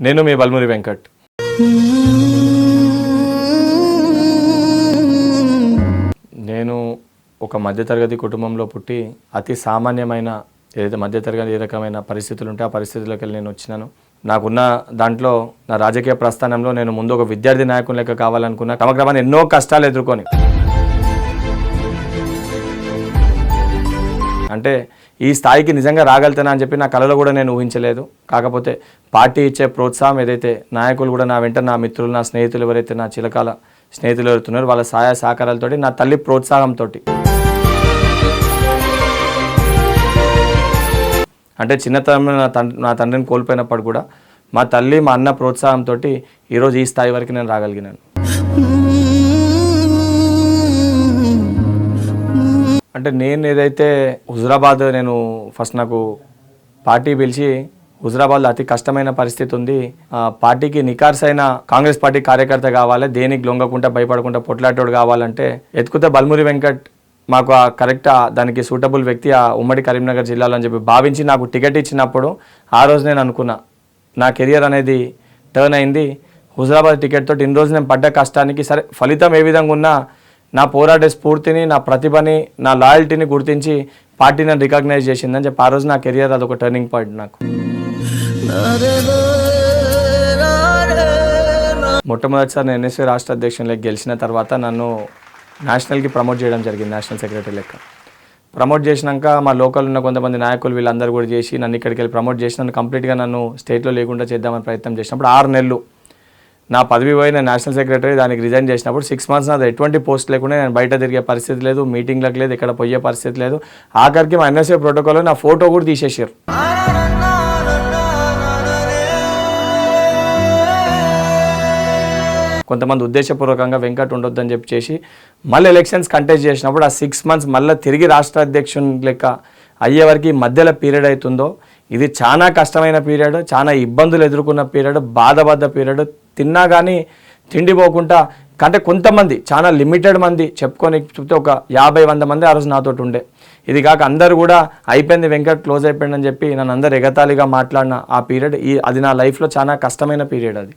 నేను మీ బల్మురి వెంకట్. నేను ఒక మధ్యతరగతి కుటుంబంలో పుట్టి అతి సామాన్యమైన ఏదైతే మధ్యతరగతి ఏ రకమైన పరిస్థితులు ఉంటే ఆ పరిస్థితుల్లోకి వెళ్ళి నేను వచ్చినాను. నాకున్న దాంట్లో నా రాజకీయ ప్రస్థానంలో నేను ముందు ఒక విద్యార్థి నాయకుని లెక్క కావాలనుకున్నా. క్రమక్రమాన్ని ఎన్నో కష్టాలు ఎదుర్కొని అంటే ఈ స్థాయికి నిజంగా రాగలుగుతానా అని చెప్పి నా కళలో కూడా నేను ఊహించలేదు. కాకపోతే పార్టీ ఇచ్చే ప్రోత్సాహం ఏదైతే నాయకులు కూడా నా వెంట నా మిత్రులు నా స్నేహితులు ఎవరైతే నా చిలకాల స్నేహితులు ఎవరుతున్నారో వాళ్ళ సహాయ సహకారాలతో నా తల్లి ప్రోత్సాహంతో అంటే చిన్నతనంలో నా తండ్రిని కోల్పోయినప్పుడు కూడా మా తల్లి మా అన్న ప్రోత్సాహంతో ఈరోజు ఈ స్థాయి వరకు నేను రాగలిగినాను. అంటే నేను ఏదైతే హుజురాబాద్ నేను ఫస్ట్ నాకు పార్టీ పిలిచి హుజురాబాద్లో అతి కష్టమైన పరిస్థితి ఉంది, పార్టీకి నికార్సైన కాంగ్రెస్ పార్టీ కార్యకర్త కావాలి, దేనికి లొంగకుండా భయపడకుండా పొట్లాటోడు కావాలంటే ఎత్తుకుతే బల్మురి వెంకట్ మాకు ఆ కరెక్ట్ దానికి సూటబుల్ వ్యక్తి ఆ ఉమ్మడి కరీంనగర్ జిల్లాలో అని చెప్పి భావించి నాకు టికెట్ ఇచ్చినప్పుడు ఆ రోజు నేను అనుకున్నా నా కెరియర్ అనేది టర్న్ అయింది. హుజురాబాద్ టికెట్ తోటి ఇన్ని రోజు నేను పడ్డ కష్టానికి సరే ఫలితం ఏ విధంగా ఉన్నా నా పోరాట స్ఫూర్తిని నా ప్రతిభని నా లాయల్టీని గుర్తించి పార్టీ నన్ను రికగ్నైజ్ చేసిందని చెప్పి ఆ రోజు నా కెరియర్ అదొక టర్నింగ్ పాయింట్. నాకు మొట్టమొదటిసారి నేను ఎన్ఎస్సీ రాష్ట్ర అధ్యక్షునిలోకి గెలిచిన తర్వాత నన్ను నేషనల్కి ప్రమోట్ చేయడం జరిగింది. నేషనల్ సెక్రటరీ లెక్క ప్రమోట్ చేసినాక మా లోకల్ ఉన్న కొంతమంది నాయకులు వీళ్ళందరూ కూడా చేసి నన్ను ఇక్కడికి వెళ్ళి ప్రమోట్ చేసి నన్ను కంప్లీట్గా నన్ను స్టేట్లో లేకుండా చేద్దామని ప్రయత్నం చేసినప్పుడు 6 నెలలు నా పదవి పోయి నేను నేషనల్ సెక్రటరీ దానికి రిజైన్ చేసినప్పుడు 6 months నాది ఎటువంటి పోస్ట్ లేకుండా నేను బయట తిరిగే పరిస్థితి లేదు, మీటింగ్లకు లేదు, ఇక్కడ పోయే పరిస్థితి లేదు. ఆఖరికి మా ఎన్ఎస్ఏ ప్రోటోకాల్లో నా ఫోటో కూడా తీసేసారు. కొంతమంది ఉద్దేశపూర్వకంగా వెంకట్ ఉండొద్దని చెప్పి చేసి మళ్ళీ ఎలక్షన్స్ కంటెస్ట్ చేసినప్పుడు ఆ 6 months మళ్ళీ తిరిగి రాష్ట్ర అధ్యక్షుని లెక్క అయ్యే వరకు మధ్యలో పీరియడ్ అవుతుందో ఇది చాలా కష్టమైన పీరియడ్, చాలా ఇబ్బందులు ఎదుర్కొన్న పీరియడ్, బాధపడ్డ పీరియడ్. తిన్నా కానీ తిండి పోకుండా అంటే కొంతమంది చాలా లిమిటెడ్ మంది చెప్పుకొని చెప్తే ఒక 50-100 మంది ఆ రోజు నాతోటి ఉండే. ఇది కాక అందరు కూడా అయిపోయింది వెంకట్ క్లోజ్ అయిపోయింది అని చెప్పి నన్ను అందరు ఎగతాళిగా మాట్లాడిన ఆ పీరియడ్ అది నా లైఫ్లో చాలా కష్టమైన పీరియడ్. అది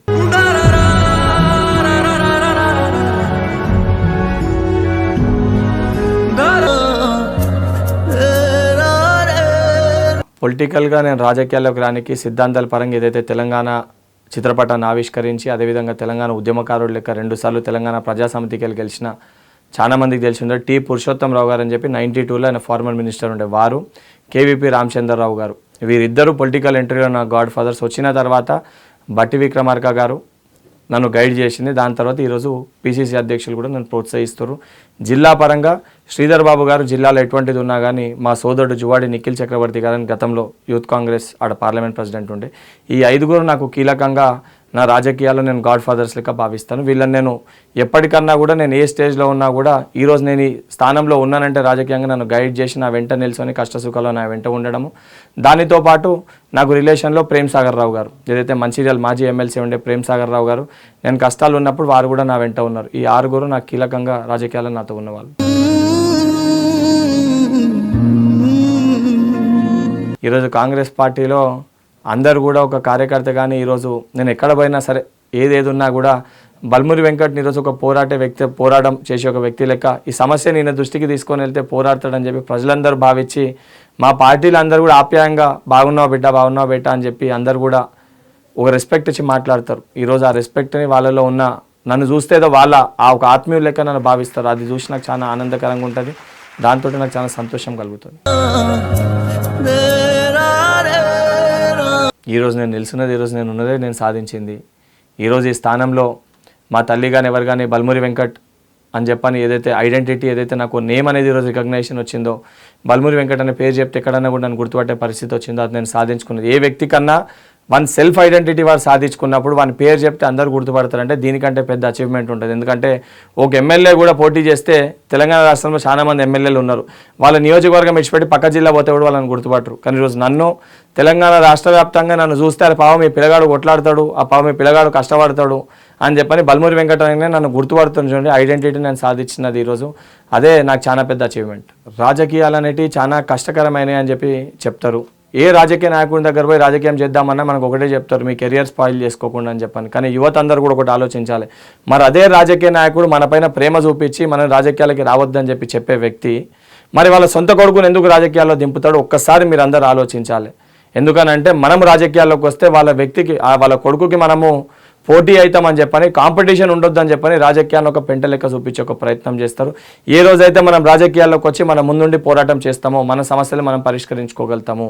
పొలిటికల్గా నేను రాజకీయాల్లోకి రానికి సిద్ధాంతాల పరంగా ఏదైతే తెలంగాణ చిత్రపటాన్ని ఆవిష్కరించి అదేవిధంగా తెలంగాణ ఉద్యమకారుడు లెక్క 2 సార్లు తెలంగాణ ప్రజాసమితికి వెళ్ళి గెలిచిన చాలా మందికి తెలిసి ఉండే టి పురుషోత్తమరావు గారు అని చెప్పి 92లో ఆయన ఫార్మర్ మినిస్టర్ ఉండే వారు, కేవీపీ రామచంద్రరావు గారు, వీరిద్దరూ పొలిటికల్ ఎంట్రీలో నా గాడ్ ఫాదర్స్. వచ్చిన తర్వాత బట్టి విక్రమార్క గారు నన్ను గైడ్ చేసింది. దాని తర్వాత ఈరోజు పిసిసి అధ్యక్షులు కూడా నన్ను ప్రోత్సహిస్తారు. జిల్లా పరంగా శ్రీధర్ బాబు గారు జిల్లాలో ఎటువంటిది ఉన్నా కానీ మా సోదరుడు జువాడి నిఖిల్ చక్రవర్తి గారని గతంలో యూత్ కాంగ్రెస్ ఆడ పార్లమెంట్ ప్రెసిడెంట్ ఉండే. ఈ 5 నాకు కీలకంగా నా రాజకీయాల్లో నేను గాడ్ ఫాదర్స్ లెక్క భావిస్తాను. వీళ్ళని నేను ఎప్పటికన్నా కూడా నేను ఏ స్టేజ్లో ఉన్నా కూడా ఈరోజు నేను ఈ స్థానంలో ఉన్నానంటే రాజకీయంగా నన్ను గైడ్ చేసి నా వెంట నిల్చొని కష్టసుఖాల్లో నా వెంట ఉండడము. దానితో పాటు నాకు రిలేషన్లో ప్రేమ్ సాగర్ రావు గారు ఏదైతే మంచిర్యాల మాజీ ఎమ్మెల్సీ ఉండే ప్రేమ్ సాగర్ రావు గారు, నేను కష్టాలు ఉన్నప్పుడు వారు కూడా నా వెంట ఉన్నారు. ఈ 6 నాకు కీలకంగా రాజకీయాల్లో నాతో ఉన్నవాళ్ళు. ఈరోజు కాంగ్రెస్ పార్టీలో అందరు కూడా ఒక కార్యకర్త కానీ ఈరోజు నేను ఎక్కడ పోయినా సరే ఏదేది ఉన్నా కూడా బల్మురి వెంకట్ని ఈరోజు ఒక పోరాటం చేసే ఒక వ్యక్తి లెక్క ఈ సమస్యని ఈయన దృష్టికి తీసుకొని వెళ్తే పోరాడతాడని చెప్పి ప్రజలందరూ భావించి మా పార్టీలు అందరూ కూడా ఆప్యాయంగా బాగున్నావు బిడ్డ అని చెప్పి అందరు కూడా ఒక రెస్పెక్ట్ ఇచ్చి మాట్లాడతారు. ఈరోజు ఆ రెస్పెక్ట్ని వాళ్ళలో ఉన్న నన్ను చూస్తే ఏదో వాళ్ళ ఆ ఒక ఆత్మీయుల లెక్క నన్ను భావిస్తారు. అది చూసి నాకు చాలా ఆనందకరంగా ఉంటుంది, దాంతో నాకు చాలా సంతోషం కలుగుతుంది. ఈరోజు నేను నిలిచినది, ఈరోజు నేను ఉన్నదే నేను సాధించింది. ఈరోజు ఈ స్థానంలో మా తల్లి కానీ ఎవరు కానీ బల్మురి వెంకట్ అని చెప్పని ఏదైతే ఐడెంటిటీ ఏదైతే నాకు నేమ్ అనేది ఈరోజు రికగ్నైజేషన్ వచ్చిందో, బల్మురి వెంకట్ అనే పేరు చెప్తే ఎక్కడన్నా కూడా నన్ను గుర్తుపట్టే పరిస్థితి వచ్చిందో అది నేను సాధించుకున్నది. ఏ వ్యక్తి కన్నా వన్ సెల్ఫ్ ఐడెంటిటీ వాడు సాధించుకున్నప్పుడు వాని పేరు చెప్తే అందరూ గుర్తుపడతారంటే దీనికంటే పెద్ద అచీవ్మెంట్ ఉంటుంది. ఎందుకంటే ఒక ఎమ్మెల్యే కూడా పోటీ చేస్తే తెలంగాణ రాష్ట్రంలో చాలా మంది ఎమ్మెల్యేలు ఉన్నారు, వాళ్ళ నియోజకవర్గం ఇచ్చిపెట్టి పక్క జిల్లా పోతే కూడా వాళ్ళని గుర్తుపట్టరు. కానీ ఈరోజు నన్ను తెలంగాణ రాష్ట్ర వ్యాప్తంగా నన్ను చూస్తే ఆ పాపం మీ పిల్లగాడు కొట్లాడతాడు, ఆ పాపం మీ పిల్లగాడు కష్టపడతాడు అని చెప్పని బల్మురి వెంకట నన్ను గుర్తుపడుతుంది. చూడండి, ఐడెంటిటీ నేను సాధించినది ఈరోజు, అదే నాకు చాలా పెద్ద అచీవ్మెంట్. రాజకీయాలు అనేటివి చాలా కష్టకరమైనవి అని చెప్పి చెప్తారు. ఏ రాజకీయ నాయకుడి దగ్గర పోయి రాజకీయం చేద్దామన్నా మనకు ఒకటే చెప్తారు, మీ కెరియర్ స్పాయిల్ చేసుకోకుండా అని చెప్పని. కానీ యువత అందరూ కూడా ఒకటి ఆలోచించాలి. మరి అదే రాజకీయ నాయకుడు మనపైన ప్రేమ చూపించి మన రాజకీయాలకి రావద్దని చెప్పే వ్యక్తి మరి వాళ్ళ సొంత కొడుకుని ఎందుకు రాజకీయాల్లో దింపుతాడో ఒక్కసారి మీరు అందరూ ఆలోచించాలి. ఎందుకనంటే మనం రాజకీయాల్లోకి వస్తే వాళ్ళ కొడుకుకి మనము పోటీ అవుతామని చెప్పని, కాంపిటీషన్ ఉండొద్దని చెప్పని రాజకీయాన్ని ఒక పెంట లెక్క చూపించే ఒక ప్రయత్నం చేస్తారు. ఏ రోజైతే మనం రాజకీయాల్లోకి వచ్చి మనం ముందుండి పోరాటం చేస్తామో మన సమస్యలు మనం పరిష్కరించుకోగలుగుతాము.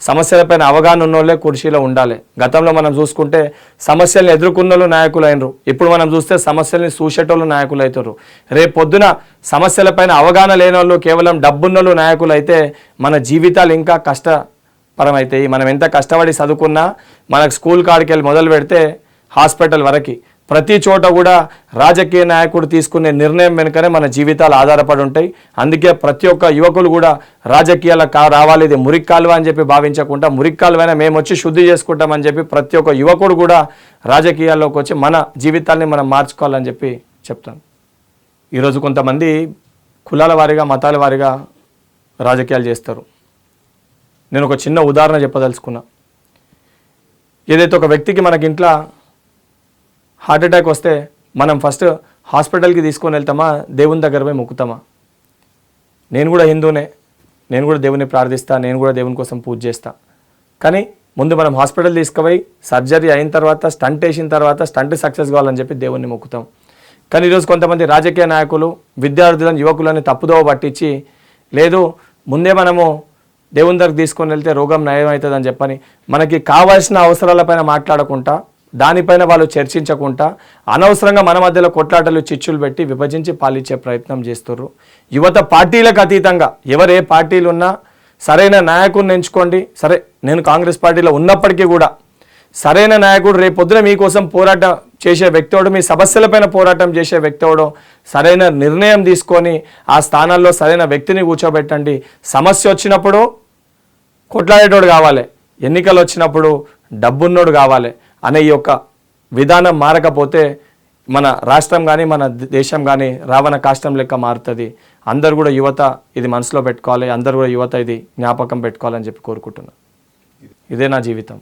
సమస్యలపైన అవగాహన ఉన్నోళ్ళే కుర్చీలో ఉండాలి. గతంలో మనం చూసుకుంటే సమస్యల్ని ఎదుర్కొన్నోళ్ళు నాయకులు అయినరు. ఇప్పుడు మనం చూస్తే సమస్యల్ని చూసేటోళ్ళు నాయకులు అవుతారు. రేపు పొద్దున సమస్యలపైన అవగాహన లేనోళ్ళు కేవలం డబ్బున్నోళ్ళు నాయకులు అయితే మన జీవితాలు ఇంకా కష్టపరమవుతాయి. మనం ఎంత కష్టపడి చదువుకున్నా మనకు స్కూల్ కాడికి వెళ్ళి మొదలు పెడితే హాస్పిటల్ వరకు ప్రతి చోట కూడా రాజకీయ నాయకుడు తీసుకునే నిర్ణయం వెనుకనే మన జీవితాలు ఆధారపడి ఉంటాయి. అందుకే ప్రతి ఒక్క యువకులు కూడా రాజకీయాలకు రావాలి, ఇది మురికి కాలువ అని చెప్పి భావించకుండా మురికి కాలువైనా మేము వచ్చి శుద్ధి చేసుకుంటామని చెప్పి ప్రతి ఒక్క యువకుడు కూడా రాజకీయాల్లోకి వచ్చి మన జీవితాల్ని మనం మార్చుకోవాలని చెప్పి చెప్తాను. ఈరోజు కొంతమంది కులాల వారీగా మతాల వారీగా రాజకీయాలు చేస్తారు. నేను ఒక చిన్న ఉదాహరణ చెప్పదలుచుకున్నా. ఏదైతే ఒక వ్యక్తికి మనకి ఇంట్లో హార్ట్ అటాక్ వస్తే మనం ఫస్ట్ హాస్పిటల్కి తీసుకొని వెళ్తామా, దేవుని దగ్గర పోయి మొక్కుతామా? నేను కూడా హిందూనే, నేను కూడా దేవుని ప్రార్థిస్తా, నేను కూడా దేవుని కోసం పూజ చేస్తా. కానీ ముందు మనం హాస్పిటల్ తీసుకుపోయి సర్జరీ అయిన తర్వాత స్టంట్ వేసిన తర్వాత స్టంట్ సక్సెస్ కావాలని చెప్పి దేవుణ్ణి మొక్కుతాం. కానీ ఈరోజు కొంతమంది రాజకీయ నాయకులు విద్యార్థులను యువకులని తప్పుదోవ పట్టించి లేదు ముందే మనము దేవుని దగ్గరికి తీసుకొని వెళ్తే రోగం నయం అవుతుందని చెప్పని మనకి కావాల్సిన అవసరాలపైన మాట్లాడకుండా దానిపైన వాళ్ళు చర్చించకుండా అనవసరంగా మన మధ్యలో కొట్లాటలు చిచ్చులు పెట్టి విభజించి పాలించే ప్రయత్నం చేస్తున్నారు. యువత పార్టీలకు అతీతంగా ఎవరు ఏ పార్టీలు ఉన్నా సరైన నాయకుడిని ఎంచుకోండి. సరే నేను కాంగ్రెస్ పార్టీలో ఉన్నప్పటికీ కూడా సరైన నాయకుడు రేపు పొద్దున మీకోసం పోరాటం చేసే వ్యక్తివాడు, మీ సమస్యలపైన పోరాటం చేసే వ్యక్తివాడు సరైన నిర్ణయం తీసుకొని ఆ స్థానాల్లో సరైన వ్యక్తిని కూర్చోబెట్టండి. సమస్య వచ్చినప్పుడు కొట్లాడేటోడు కావాలి, ఎన్నికలు వచ్చినప్పుడు డబ్బున్నోడు కావాలి అనే ఈ యొక్క విధానం మారకపోతే మన రాష్ట్రం కానీ మన దేశం కానీ రావణ కాష్టం లెక్క మారుతుంది. అందరూ కూడా యువత ఇది మనసులో పెట్టుకోవాలి, అందరూ కూడా యువత ఇది జ్ఞాపకం పెట్టుకోవాలని చెప్పి కోరుకుంటున్నాను. ఇదే నా జీవితం.